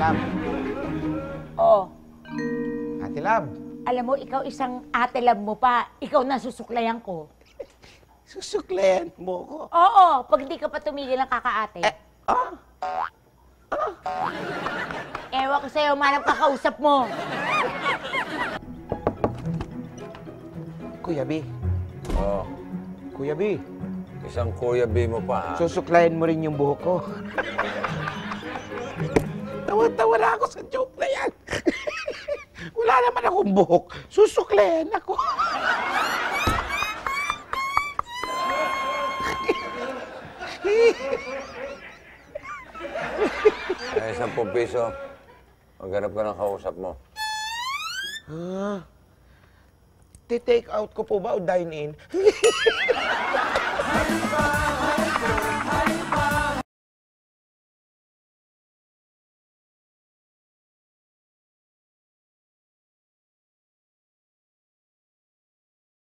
Lab. Oo. Ate Lab. Alam mo, ikaw isang ate love mo pa. Ikaw na susuklayan ko. Susuklayan mo ko. Oo, pag di ka pa tumigil ng kakaate. Ewan ko sa'yo, manang kakausap mo. Kuya B. Oh, Kuya B. isang Kuya B mo pa, ha? Susuklayan mo rin yung buhok ko. Tawa-tawa na ako sa joke na yan. Wala naman akong buhok. Susuklayan ako. Ay, 10 piso. Maghanap ka ng kausap mo. Take out ko po ba o dine in?